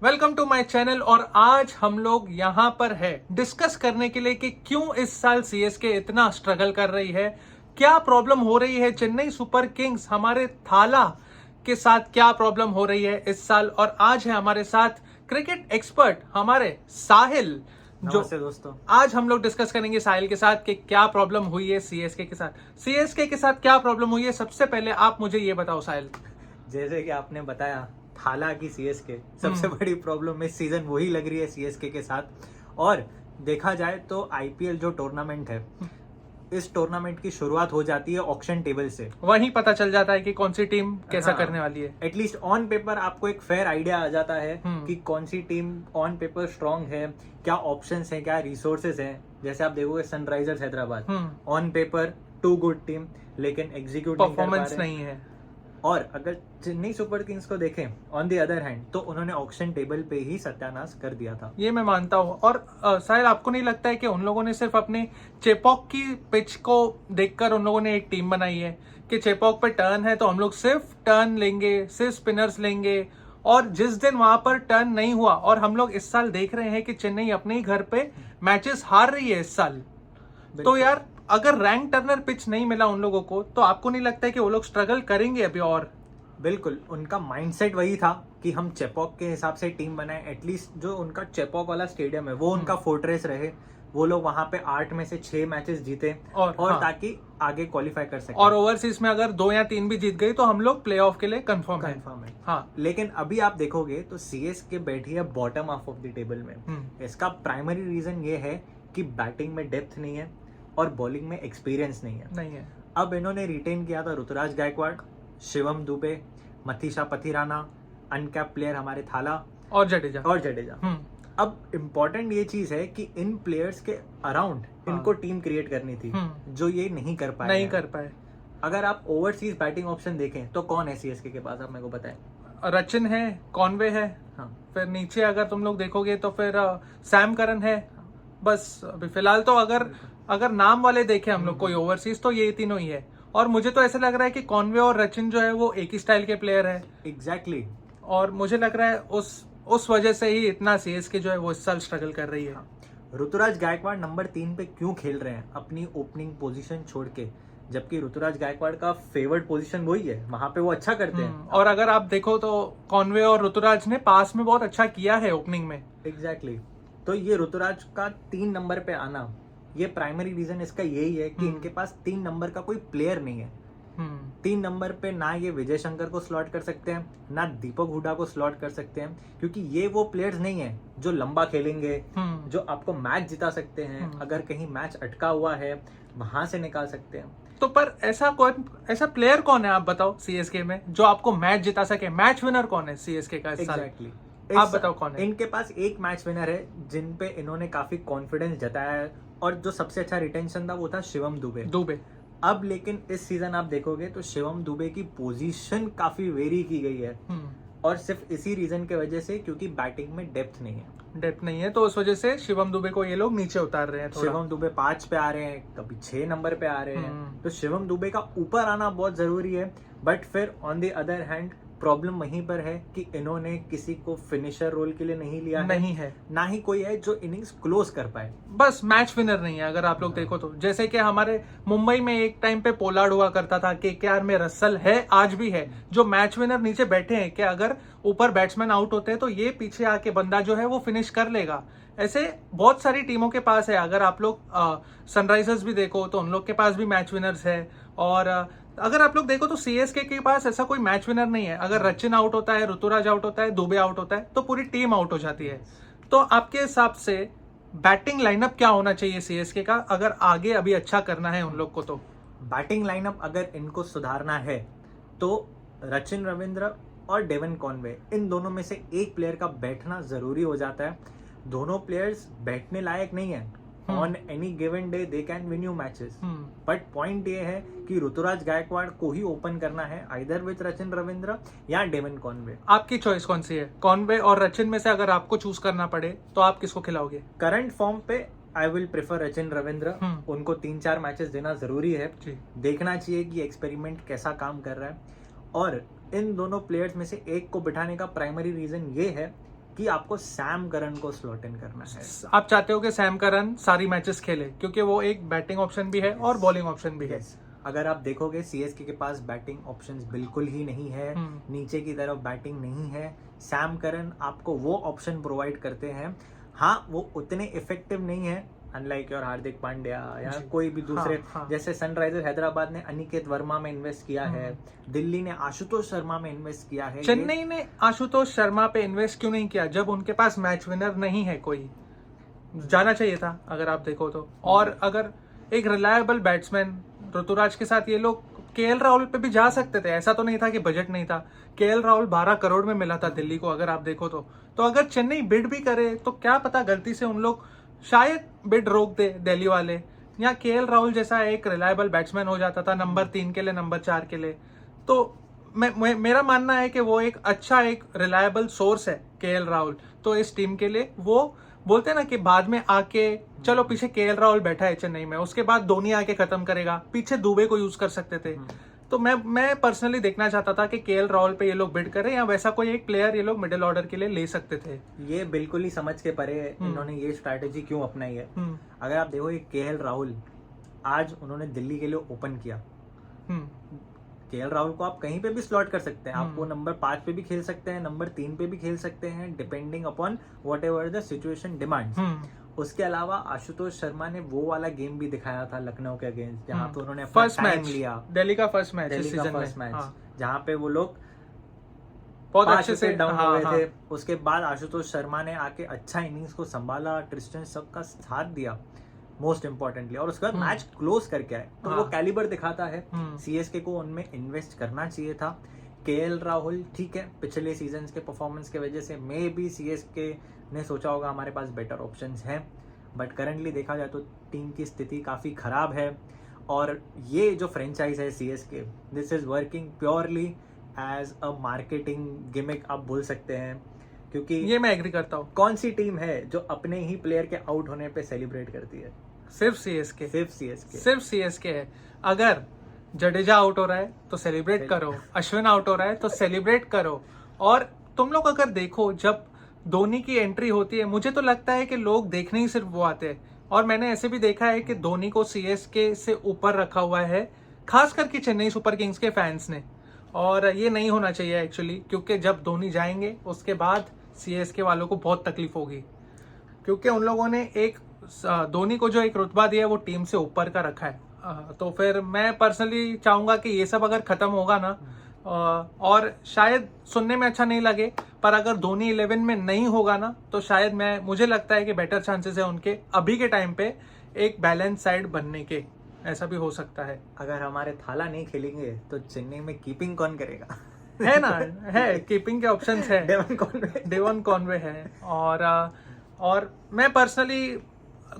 Welcome to my channel. और आज हम लोग यहाँ पर है डिस्कस करने के लिए कि क्यों इस साल सीएसके इतना स्ट्रगल कर रही है, क्या प्रॉब्लम हो रही है चेन्नई सुपर किंग्स हमारे थाला के साथ, क्या प्रॉब्लम हो रही है इस साल। और आज है हमारे साथ क्रिकेट एक्सपर्ट हमारे साहिल, जो दोस्तों आज हम लोग डिस्कस करेंगे साहिल के साथ कि क्या प्रॉब्लम हुई है सीएसके के साथ। सीएसके के साथ क्या प्रॉब्लम हुई है, सबसे पहले आप मुझे ये बताओ साहिल। जैसे कि आपने बताया थाला की सीएसके सबसे बड़ी प्रॉब्लम इस सीजन वही लग रही है सीएसके के साथ। और देखा जाए तो आईपीएल जो टूर्नामेंट है, इस टूर्नामेंट की शुरुआत हो जाती है ऑक्शन टेबल से। वहीं पता चल जाता है कि कौन सी टीम कैसा करने वाली है। एटलीस्ट ऑन पेपर आपको एक फेयर आइडिया आ जाता है कि कौन सी टीम ऑन पेपर स्ट्रांग है, क्या ऑप्शंस हैं, क्या रिसोर्सेज हैं। जैसे आप देखोगे Sunrisers Hyderabad on paper two good team, लेकिन एग्जीक्यूट परफॉर्मेंस नहीं है। और अगर चेन्नई सुपर किंग्स को देखें ऑन द अदर हैंड, तो उन्होंने ऑक्शन टेबल पे ही सत्यानाश कर दिया था। ये मैं मानता हूँ। और शायद आपको नहीं लगता है कि उन लोगों ने सिर्फ अपने चेपॉक की पिच को देखकर उन लोगों ने एक टीम बनाई है कि चेपॉक पे टर्न है तो हम लोग सिर्फ टर्न लेंगे, सिर्फ स्पिनर्स लेंगे। और जिस दिन वहां पर टर्न नहीं हुआ, और हम लोग इस साल देख रहे हैं कि चेन्नई अपने ही घर पे मैचेस हार रही है इस साल। तो यार अगर रैंक टर्नर पिच नहीं मिला उन लोगों को, तो आपको नहीं लगता है कि वो लोग स्ट्रगल करेंगे अभी? और बिल्कुल उनका माइंडसेट वही था कि हम चेपॉक के हिसाब से टीम बनाए। एटलीस्ट जो उनका चेपॉक वाला स्टेडियम है वो उनका फोर्ट्रेस रहे, वो लोग वहां पे 8 में से 6 मैचेस जीते और ताकि आगे क्वालिफाई कर सके। और ओवरसीज में अगर 2 या 3 भी जीत गई तो हम लोग प्लेऑफ के लिए कंफर्म है। हाँ, लेकिन अभी आप देखोगे तो सीएसके बैठी है bottom half of the table में। इसका प्राइमरी रीजन ये है कि बैटिंग में डेप्थ नहीं है और बॉलिंग में एक्सपीरियंस नहीं है। अब इन्होंने रिटेन किया था ऋतुराज गायकवाड़, शिवम दुबे, मथीशा पथिराना, अनकैप प्लेयर हमारे थाला और जडेजा। अब इम्पोर्टेंट ये चीज है कि इन प्लेयर्स के अराउंड इनको टीम क्रिएट करनी थी, जो ये नहीं कर पाए। अगर आप ओवरसीज बैटिंग ऑप्शन देखें तो कौन है सीएसके के पास, आप मेरे को बताएं। रचिन है, कॉनवे है, फिर नीचे अगर तुम लोग देखोगे तो फिर सैम करन है। बस अभी फिलहाल तो अगर नाम वाले देखें हम लोग कोई ओवरसीज, तो ये तीनों ही है। और मुझे तो ऐसा लग रहा है कि कॉनवे और रचिन जो है वो एक ही स्टाइल के प्लेयर है। एग्जैक्टली। और मुझे लग रहा है उस वजह से ही इतना सीएसके जो है वो इस साल स्ट्रगल कर रही है। ऋतुराज गायकवाड़ नंबर 3 पे क्यों खेल रहे हैं अपनी ओपनिंग पोजीशन छोड़ के, जबकि ऋतुराज गायकवाड़ का फेवरेट पोजीशन वही है, वहां पे वो अच्छा करते हैं। और अगर आप देखो तो कॉनवे और ऋतुराज ने पास में बहुत अच्छा किया है ओपनिंग में। एग्जैक्टली। तो ये ऋतुराज का 3 नंबर पे आना, ये प्राइमरी रीजन इसका यही है कि इनके पास 3 नंबर का कोई प्लेयर नहीं है। 3 नंबर पे ना ये विजय शंकर को स्लॉट कर सकते हैं, ना दीपक हुडा को स्लॉट कर सकते हैं, क्योंकि ये वो प्लेयर्स नहीं है जो लंबा खेलेंगे, जो आपको मैच जिता सकते हैं। अगर कहीं मैच अटका हुआ है वहां से निकाल सकते हैं। तो पर ऐसा प्लेयर कौन है, आप बताओ सीएसके में जो आपको मैच जिता सके? मैच विनर कौन है सीएसके का इस साल? एग्जैक्टली। आप बताओ कौन है? इनके पास एक मैच विनर है जिन पे इन्होंने काफी कॉन्फिडेंस जताया है, और जो सबसे अच्छा रिटेंशन था वो था शिवम दुबे। अब लेकिन इस सीजन आप देखोगे तो शिवम दुबे की पोजीशन काफी वेरी की गई है, और सिर्फ इसी रीजन के वजह से क्योंकि बैटिंग में डेप्थ नहीं है। तो उस वजह से शिवम दुबे को ये लोग नीचे उतार रहे हैं थोड़ा। शिवम दुबे 5 पे आ रहे हैं, कभी 6 नंबर पे आ रहे हैं। तो शिवम दुबे का ऊपर आना बहुत जरूरी है। बट फिर on the other hand problem वहीं पर है कि इन्होंने किसी को फिनिशर रोल के लिए नहीं लिया है, ना ही कोई है जो इनिंग्स क्लोज कर पाए। बस मैच विनर नहीं है। अगर आप लोग देखो तो जैसे कि हमारे मुंबई में एक टाइम पे पोलार्ड हुआ करता था, केकेआर में रसल है, आज भी है, जो मैच विनर नीचे बैठे हैं कि अगर ऊपर बैट्समैन आउट होते हैं तो ये पीछे आके बंदा जो है वो फिनिश कर लेगा। ऐसे बहुत सारी टीमों के पास है। अगर आप लोग सनराइजर्स भी देखो तो उन लोग के पास भी मैच विनर्स है। और अगर आप लोग देखो तो सीएसके के पास ऐसा कोई मैच विनर नहीं है। अगर रचिन आउट होता है, ऋतुराज आउट होता है, दुबे आउट होता है, तो पूरी टीम आउट हो जाती है। तो आपके हिसाब से बैटिंग लाइनअप क्या होना चाहिए सीएसके का, अगर आगे अभी अच्छा करना है उन लोग को? तो बैटिंग लाइनअप अगर इनको सुधारना है तो रचिन रविंद्र और डेवन कॉनवे, इन दोनों में से एक प्लेयर का बैठना जरूरी हो जाता है। दोनों प्लेयर्स बैठने लायक नहीं है। On any given day they can win you matches, but point ये है कि ऋतुराज गायकवाड़ को ही ओपन करना है, आइदर विद रचिन रविंद्र या डेवन कॉनवे। आपकी चॉइस कौन सी है? कॉनवे और रचिन में से अगर आपको चूज करना पड़े तो आप किसको खिलाओगे? करंट फॉर्म पे I will prefer Rachin Ravindra. उनको 3-4 मैचेस देना जरूरी है, देखना चाहिए कि एक्सपेरिमेंट कैसा काम कर रहा है। और इन दोनों प्लेयर्स में से एक को बिठाने का प्राइमरी रीजन ये है कि ऋतुराज गायकवाड़ को ही ओपन करना है, आइदर विद रचिन रविंद्र या डेवन कॉनवे। आपकी चॉइस कौन सी है? कॉनवे और रचिन में से अगर आपको चूज करना पड़े तो आप किसको खिलाओगे? करंट फॉर्म पे I will prefer Rachin Ravindra. उनको 3-4 मैचेस देना जरूरी है, देखना चाहिए कि एक्सपेरिमेंट कैसा काम कर रहा है। और इन दोनों प्लेयर्स में से एक को बिठाने का प्राइमरी रीजन ये है कि आपको सैम करन को स्लॉट इन करना है। आप चाहते हो कि सैम करन सारी मैचेस खेले क्योंकि वो एक बैटिंग ऑप्शन भी है और बॉलिंग ऑप्शन भी है। अगर आप देखोगे सीएसके के पास बैटिंग ऑप्शंस बिल्कुल ही नहीं है, नीचे की तरफ बैटिंग नहीं है। सैम करन आपको वो ऑप्शन प्रोवाइड करते हैं। हाँ, वो उतने इफेक्टिव नहीं है अनलाइक योर हार्दिक पांड्या या कोई भी दूसरे। हाँ। जैसे सनराइजर हैदराबाद ने अनिकेत वर्मा में इन्वेस्ट किया है, दिल्ली ने आशुतोष शर्मा में इन्वेस्ट किया है। चेन्नई ने आशुतोष शर्मा पे इन्वेस्ट क्यों नहीं किया जब उनके पास मैच विनर नहीं है कोई? जाना चाहिए था अगर आप देखो तो। और अगर एक रिलायबल बैट्समैन ऋतुराज के साथ ये लोग केएल राहुल पे भी जा सकते थे। ऐसा तो नहीं था कि बजट नहीं था। केएल राहुल 12 करोड़ में मिला था दिल्ली को अगर आप देखो तो अगर चेन्नई बिड भी करे तो क्या पता गलती से उन लोग शायद बिड रोक दे दिल्ली वाले, या केएल राहुल जैसा एक रिलायबल बैट्समैन हो जाता था नंबर 3 के लिए, नंबर 4 के लिए। तो मेरा मानना है कि वो एक अच्छा एक रिलायबल सोर्स है केएल राहुल। तो इस टीम के लिए वो बोलते हैं ना कि बाद में आके चलो पीछे केएल राहुल बैठा है चेन्नई में, उसके बाद धोनी आके खत्म करेगा, पीछे दुबे को यूज कर सकते थे। तो मैं पर्सनली देखना चाहता था कि केएल राहुल पे ये लोग बिड करें या वैसा कोई एक प्लेयर ये लोग मिडिल ऑर्डर के लिए ले सकते थे। ये बिल्कुल ही समझ के परे इन्होंने ये स्ट्रैटेजी क्यों अपनाई है। अगर आप देखो केएल राहुल आज उन्होंने दिल्ली के लिए ओपन किया। केएल राहुल को आप कहीं पे भी स्लॉट कर सकते हैं, आपको नंबर 5 पे भी खेल सकते हैं, नंबर 3 पे भी खेल सकते हैं, depending upon what ever the situation demands. उसके अलावा आशुतोष शर्मा ने वो वाला गेम भी दिखाया था लखनऊ के अगेंस्ट, जहाँ पे उन्होंने फर्स्ट मैच लिया, दिल्ली का फर्स्ट मैच, जहाँ पे वो लोग बहुत अच्छे से डाउन हो गए थे। उसके बाद आशुतोष शर्मा ने आके अच्छा इनिंग्स को संभाला, ट्रिस्टन सबका साथ दिया मोस्ट इम्पोर्टेंटली, और उसके बाद मैच क्लोज करके आए। तो वो कैलिबर दिखाता है। सीएसके को उनमें इन्वेस्ट करना चाहिए था। केएल राहुल ठीक है, पिछले सीजन के परफॉर्मेंस के वजह से मे बी सीएसके ने सोचा होगा हमारे पास बेटर ऑप्शंस हैं, बट करंटली देखा जाए तो टीम की स्थिति काफ़ी खराब है। और ये जो फ्रेंचाइज है CSK, this is working purely as a marketing gimmick आप बोल सकते हैं, क्योंकि ये मैं एग्री करता हूँ। कौन सी टीम है जो अपने ही प्लेयर के आउट होने पे सेलिब्रेट करती है? सिर्फ सीएसके। सिर्फ सीएसके है। अगर जडेजा आउट हो रहा है तो सेलिब्रेट करो, अश्विन आउट हो रहा है तो सेलिब्रेट करो। और तुम लोग अगर देखो जब धोनी की एंट्री होती है, मुझे तो लगता है कि लोग देखने ही सिर्फ वो आते हैं। और मैंने ऐसे भी देखा है कि धोनी को सीएसके से ऊपर रखा हुआ है, खास करके चेन्नई सुपर किंग्स के फैंस ने। और ये नहीं होना चाहिए एक्चुअली, क्योंकि जब धोनी जाएंगे उसके बाद सीएसके वालों को बहुत तकलीफ होगी, क्योंकि उन लोगों ने एक धोनी को जो एक रुतबा दिया है वो टीम से ऊपर का रखा है। तो फिर मैं पर्सनली चाहूंगा कि ये सब अगर खत्म होगा ना, और शायद सुनने में अच्छा नहीं लगे, पर अगर धोनी 11 में नहीं होगा ना, तो शायद मुझे लगता है कि बेटर चांसेस है उनके अभी के टाइम पे एक बैलेंस साइड बनने के। ऐसा भी हो सकता है। अगर हमारे थाला नहीं खेलेंगे तो चेन्नई में कीपिंग कौन करेगा? है ना, है कीपिंग के ऑप्शंस है, डेवन कॉनवे है। और मैं पर्सनली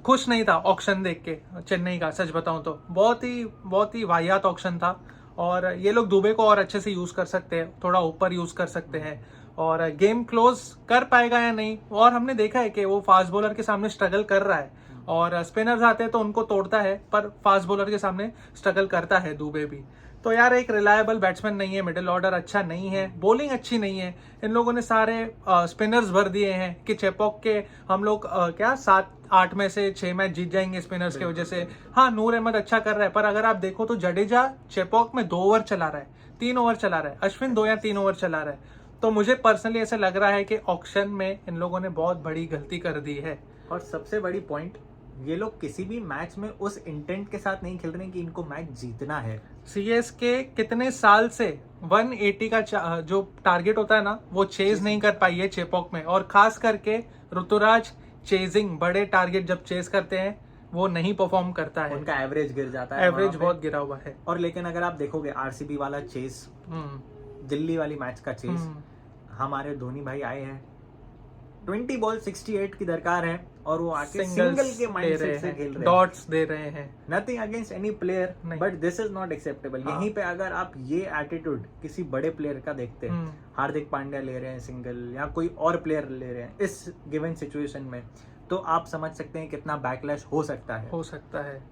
खुश नहीं था ऑक्शन देख के चेन्नई का, सच बताऊं तो बहुत ही वाहियात ऑक्शन था। और ये लोग दुबे को और अच्छे से यूज कर सकते हैं, थोड़ा ऊपर यूज कर सकते हैं, और गेम क्लोज कर पाएगा या नहीं। और हमने देखा है कि वो फास्ट बॉलर के सामने स्ट्रगल कर रहा है, और स्पिनर्स आते हैं तो उनको तोड़ता है, पर फास्ट बॉलर के सामने स्ट्रगल करता है दुबे भी। तो यार एक रिलायबल बैट्समैन नहीं है, मिडिल ऑर्डर अच्छा नहीं है, बॉलिंग अच्छी नहीं है। इन लोगों ने सारे स्पिनर्स भर दिए हैं कि चेपॉक के हम लोग 7-8 में से 6 मैच जीत जाएंगे स्पिनर्स की वजह से। हाँ, नूर अहमद अच्छा कर रहा है, पर अगर आप देखो तो जडेजा चेपॉक में 2 ओवर चला रहा है, 3 ओवर चला रहा है, अश्विन 2 या 3 ओवर चला रहा है। तो मुझे पर्सनली ऐसा लग रहा है कि ऑक्शन में इन लोगों ने बहुत बड़ी गलती कर दी है। और सबसे बड़ी पॉइंट, ये लोग किसी भी मैच में उस इंटेंट के साथ नहीं खेल रहे कि इनको मैच जीतना है। सीएसके कितने साल से 180 का जो टारगेट होता है ना, वो चेज नहीं कर पाई है चेपॉक में। और खास करके ऋतुराज चेजिंग, बड़े टारगेट जब चेज करते हैं वो नहीं परफॉर्म करता है, उनका एवरेज गिर जाता है, एवरेज बहुत गिरा हुआ है। और लेकिन अगर आप देखोगे आरसीबी वाला चेस, दिल्ली वाली मैच का चेस, हमारे धोनी भाई आए हैं, 20 बॉल 68 की दरकार है और वो आके सिंगल के माइंडसेट से खेल रहे हैं, डॉट्स दे रहे हैं। Nothing against any player, but this is not acceptable. यहीं पे अगर आप ये एटीट्यूड किसी बड़े प्लेयर का देखते हैं, हार्दिक पांड्या ले रहे हैं सिंगल या कोई और प्लेयर ले रहे हैं इस गिवन सिचुएशन में, तो आप समझ सकते हैं कितना बैकलैश हो सकता है।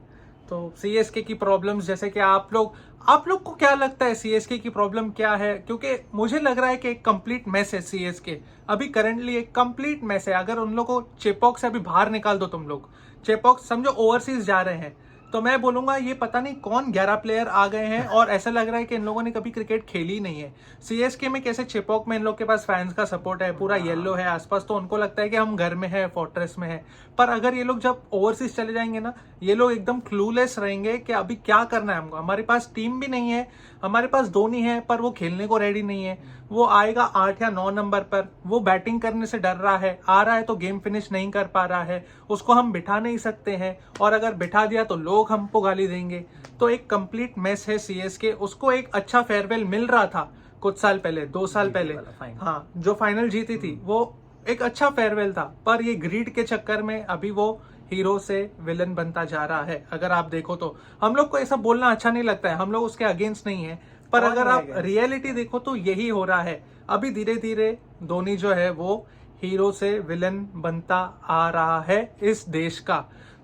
तो सीएसके की प्रॉब्लम्स, जैसे कि आप लोग को क्या लगता है सीएसके की प्रॉब्लम क्या है? क्योंकि मुझे लग रहा है कि एक कंप्लीट मेस है सीएसके, अभी करंटली एक कंप्लीट मेस है। अगर उन लोगों को चेपॉक से अभी बाहर निकाल दो तुम लोग, चेपॉक समझो ओवरसीज जा रहे हैं, तो मैं बोलूंगा ये पता नहीं कौन 11 प्लेयर आ गए हैं और ऐसा लग रहा है कि इन लोगों ने कभी क्रिकेट खेली ही नहीं है। सीएसके में कैसे चेपॉक में इन लोग के पास फैंस का सपोर्ट है, पूरा येलो है आसपास, तो उनको लगता है कि हम घर में है, फोर्ट्रेस में है। पर अगर ये लोग जब ओवरसीज चले जाएंगे ना, ये लोग एकदम क्लूलेस रहेंगे कि अभी क्या करना है हमको। हमारे पास टीम भी नहीं है, हमारे पास धोनी है पर वो खेलने को रेडी नहीं है। वो आएगा 8 या 9 नंबर पर, वो बैटिंग करने से डर रहा है, आ रहा है तो गेम फिनिश नहीं कर पा रहा है, उसको हम बिठा नहीं सकते हैं, और अगर बिठा दिया तो लोग हमको गाली देंगे। तो एक कंप्लीट मेस है सीएसके। उसको एक अच्छा फेयरवेल मिल रहा था कुछ साल पहले, 2 साल पहले, हाँ, जो फाइनल जीती थी, वो एक अच्छा फेयरवेल था। पर ये ग्रीड के चक्कर में अभी वो हीरो से विलन बनता जा रहा है। अगर आप देखो तो हम लोग को ऐसा बोलना अच्छा नहीं लगता है, हम लोग उसके अगेंस्ट नहीं है, पर अगर आप रियलिटी देखो तो यही हो रहा है। अभी धीरे धीरे धोनी जो है वो हीरो से विलन बनता आ रहा है इस देश का।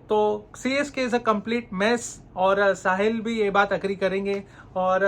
तो CSK is a complete mess, और साहिल भी ये बात अग्री करेंगे। और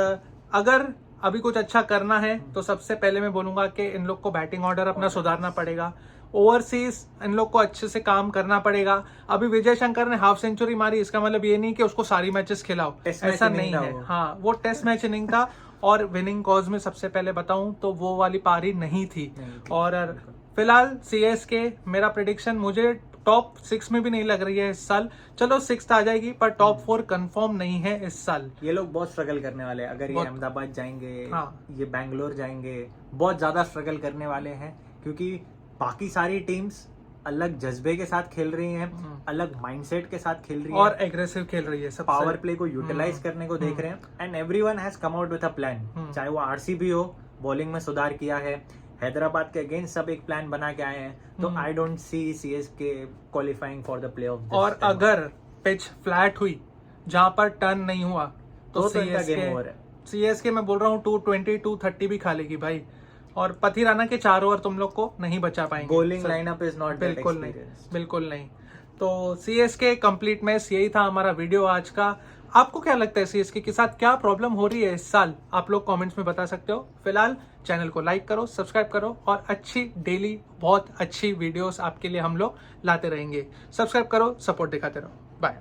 अगर अभी कुछ अच्छा करना है तो सबसे पहले मैं बोलूंगा कि इन लोग को बैटिंग ऑर्डर अपना सुधारना पड़ेगा, ओवरसीज इन लोग को अच्छे से काम करना पड़ेगा। अभी विजय शंकर ने हाफ सेंचुरी मारी, इसका मतलब ये नहीं कि उसको सारी मैचेस खिलाओ, ऐसा नहीं है। हाँ, वो टेस्ट मैच इनिंग था, और विनिंग कॉज में सबसे पहले बताऊं तो वो वाली पारी नहीं थी। और फिलहाल सीएसके, मेरा प्रेडिक्शन, मुझे टॉप 6 में भी नहीं लग रही है इस साल। चलो 6th आ जाएगी, पर टॉप 4 कंफर्म नहीं है इस साल। ये लोग बहुत स्ट्रगल करने वाले हैं। अगर ये अहमदाबाद जाएंगे, हाँ, ये बैंगलोर जाएंगे, बहुत ज्यादा स्ट्रगल करने वाले हैं, क्योंकि बाकी सारी टीम्स अलग जज्बे के साथ खेल रही हैं, अलग माइंडसेट के साथ खेल रही हैं, और एग्रेसिव खेल रही है, सब पावर प्ले को यूटिलाइज करने को देख रहे हैं। And everyone has come out with a plan, चाहे वो आरसीबी हो, बॉलिंग में सुधार किया है, हैदराबाद के अगेंस्ट सब एक प्लान बना के आए हैं। तो I don't see CSK qualifying for the playoff. और अगर पिच फ्लैट हुई जहां पर टर्न नहीं हुआ तो सीएसके मैं बोल रहा हूँ 220 230 भी खा लेगी भाई, और पथिराना के 4 ओवर तुम लोग को नहीं बचा पाएंगे। बॉलिंग लाइनअप इज नॉट बिल्कुल नहीं, बिल्कुल नहीं। तो सीएसके कंप्लीट मैच, यही था हमारा वीडियो आज का। आपको क्या लगता है सीएसके के साथ क्या प्रॉब्लम हो रही है इस साल? आप लोग कमेंट्स में बता सकते हो। फिलहाल चैनल को लाइक करो, सब्सक्राइब करो, और अच्छी डेली बहुत अच्छी वीडियोस आपके लिए हम लोग लाते रहेंगे। सब्सक्राइब करो, सपोर्ट दिखाते रहो। बाय।